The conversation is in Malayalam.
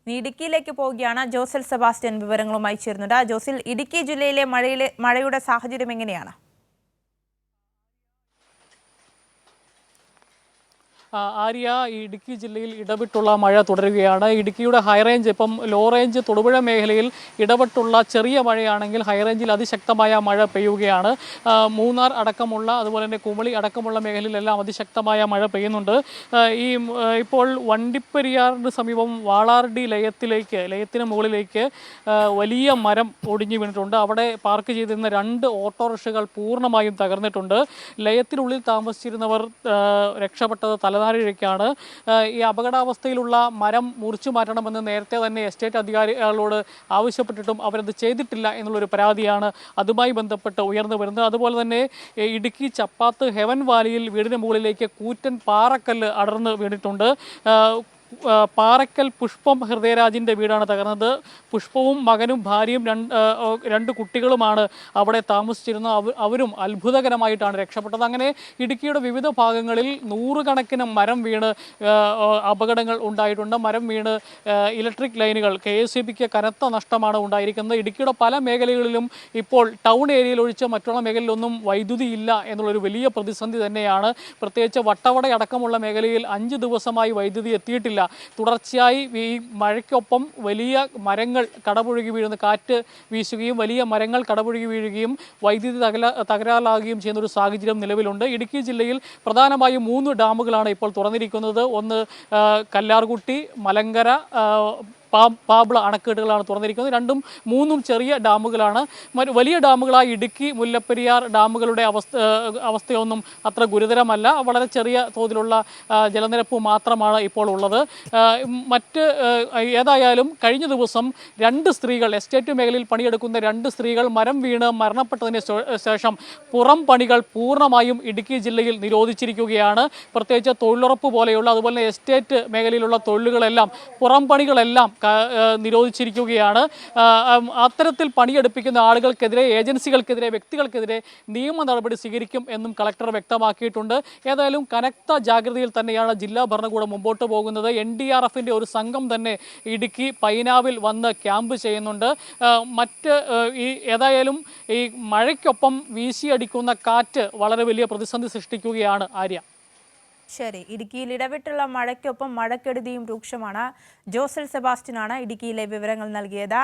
ഇനി ഇടുക്കിയിലേക്ക് പോവുകയാണ്. ജോസൽ സെബാസ്റ്റ്യൻ വിവരങ്ങളുമായി ചേരുന്നുണ്ട്. ജോസിൽ, ഇടുക്കി ജില്ലയിലെ മഴയുടെ സാഹചര്യം എങ്ങനെയാണ്? ആര്യ, ഇടുക്കി ജില്ലയിൽ ഇടവിട്ടുള്ള മഴ തുടരുകയാണ്. ഇടുക്കിയുടെ ഹൈറേഞ്ച് ഇപ്പം ലോ റേഞ്ച് തൊടുപുഴ മേഖലയിൽ ഇടവിട്ടുള്ള ചെറിയ മഴയാണെങ്കിൽ ഹൈറേഞ്ചിൽ അതിശക്തമായ മഴ പെയ്യുകയാണ്. മൂന്നാർ അടക്കമുള്ള അതുപോലെ തന്നെ കുമളി അടക്കമുള്ള മേഖലയിലെല്ലാം അതിശക്തമായ മഴ പെയ്യുന്നുണ്ട്. ഇപ്പോൾ വണ്ടിപ്പെരിയാറിന് സമീപം വാളാർഡി ലയത്തിന് മുകളിലേക്ക് വലിയ മരം ഒടിഞ്ഞു വീണിട്ടുണ്ട്. അവിടെ പാർക്ക് ചെയ്തിരുന്ന 2 ഓട്ടോറിക്ഷകൾ പൂർണ്ണമായും തകർന്നിട്ടുണ്ട്. ലയത്തിനുള്ളിൽ താമസിച്ചിരുന്നവർ രക്ഷപ്പെട്ടത് തലനാരിഴയ്ക്കാണ്. ഈ അപകടാവസ്ഥയിലുള്ള മരം മുറിച്ചു മാറ്റണമെന്ന് നേരത്തെ തന്നെ എസ്റ്റേറ്റ് അധികാരികളോട് ആവശ്യപ്പെട്ടിട്ടും അവരത് ചെയ്തിട്ടില്ല എന്നുള്ളൊരു പരാതിയാണ് അതുമായി ബന്ധപ്പെട്ട് ഉയർന്നു വരുന്നത്. അതുപോലെ തന്നെ ഇടുക്കി ചപ്പാത്ത് ഹെവൻ വാലിയിൽ വീടിന് മുകളിലേക്ക് കൂറ്റൻ പാറക്കല്ല് അടർന്ന് വീണിട്ടുണ്ട്. പാറക്കൽ പുഷ്പം ഹൃദയരാജിൻ്റെ വീടാണ് തകർന്നത്. പുഷ്പവും മകനും ഭാര്യയും 2 കുട്ടികളുമാണ് അവിടെ താമസിച്ചിരുന്നത്. അവരും അത്ഭുതകരമായിട്ടാണ് രക്ഷപ്പെട്ടത്. അങ്ങനെ ഇടുക്കിയുടെ വിവിധ ഭാഗങ്ങളിൽ 100 കണക്കിന് മരം വീണ് അപകടങ്ങൾ ഉണ്ടായിട്ടുണ്ട്. മരം വീണ് ഇലക്ട്രിക് ലൈനുകൾ KSEBിക്ക് കനത്ത നഷ്ടമാണ് ഉണ്ടായിരിക്കുന്നത്. ഇടുക്കിയുടെ പല മേഖലകളിലും ഇപ്പോൾ ടൗൺ ഏരിയയിൽ ഒഴിച്ച് മറ്റുള്ള മേഖലയിലൊന്നും വൈദ്യുതി ഇല്ല എന്നുള്ളൊരു വലിയ പ്രതിസന്ധി തന്നെയാണ്. പ്രത്യേകിച്ച് വട്ടവട അടക്കമുള്ള മേഖലയിൽ 5 ദിവസമായി വൈദ്യുതി എത്തിയിട്ടില്ല. തുടർച്ചയായി ഈ മഴയ്ക്കൊപ്പം വലിയ മരങ്ങൾ കടപുഴകി വീഴുന്ന കാറ്റ് വീശുകയും വലിയ മരങ്ങൾ കടപുഴകി വീഴുകയും വൈദ്യുതി തകരാറിലാകുകയും ചെയ്യുന്ന ഒരു സാഹചര്യം നിലവിലുണ്ട്. ഇടുക്കി ജില്ലയിൽ പ്രധാനമായും 3 ഡാമുകളാണ് ഇപ്പോൾ തുറന്നിരിക്കുന്നത്. ഒന്ന് കല്ലാർകുട്ടി, മലങ്കര, പാബ്ല അണക്കെട്ടുകളാണ് തുറന്നിരിക്കുന്നത്. 2ഉം 3ഉം ചെറിയ ഡാമുകളാണ്. വലിയ ഡാമുകളായ ഇടുക്കി, മുല്ലപ്പെരിയാർ ഡാമുകളുടെ അവസ്ഥയൊന്നും അത്ര ഗുരുതരമല്ല. വളരെ ചെറിയ തോതിലുള്ള ജലനിരപ്പ് മാത്രമാണ് ഇപ്പോൾ ഉള്ളത്. ഏതായാലും കഴിഞ്ഞ ദിവസം 2 സ്ത്രീകൾ, എസ്റ്റേറ്റ് മേഖലയിൽ പണിയെടുക്കുന്ന 2 സ്ത്രീകൾ മരം വീണ് മരണപ്പെട്ടതിന് ശേഷം പുറം പണികൾ പൂർണ്ണമായും ഇടുക്കി ജില്ലയിൽ നിരോധിച്ചിരിക്കുകയാണ്. പ്രത്യേകിച്ച് തൊഴിലുറപ്പ് പോലെയുള്ള അതുപോലെ എസ്റ്റേറ്റ് മേഖലയിലുള്ള തൊഴിലുകളെല്ലാം പുറം പണികളെല്ലാം നിരോധിച്ചിരിക്കുകയാണ്. അത്തരത്തിൽ പണിയെടുപ്പിക്കുന്ന ആളുകൾക്കെതിരെ, ഏജൻസികൾക്കെതിരെ, വ്യക്തികൾക്കെതിരെ നിയമ നടപടി സ്വീകരിക്കും എന്നും കളക്ടർ വ്യക്തമാക്കിയിട്ടുണ്ട്. ഏതായാലും കനത്ത ജാഗ്രതയിൽ തന്നെയാണ് ജില്ലാ ഭരണകൂടം മുമ്പോട്ട് പോകുന്നത്. NDRFിൻ്റെ ഒരു സംഘം തന്നെ ഇടുക്കി പൈനാവിൽ വന്ന് ക്യാമ്പ് ചെയ്യുന്നുണ്ട്. ഏതായാലും ഈ മഴയ്ക്കൊപ്പം വീശിയടിക്കുന്ന കാറ്റ് വളരെ വലിയ പ്രതിസന്ധി സൃഷ്ടിക്കുകയാണ്. ആര്യ, ശരി. ഇടുക്കിയിൽ ഇടവിട്ടുള്ള മഴയ്ക്കൊപ്പം മഴക്കെടുതിയും രൂക്ഷമാണ്. ജോസൽ സെബാസ്റ്റ്യനാണ് ഇടുക്കിയിലെ വിവരങ്ങൾ നൽകിയത്.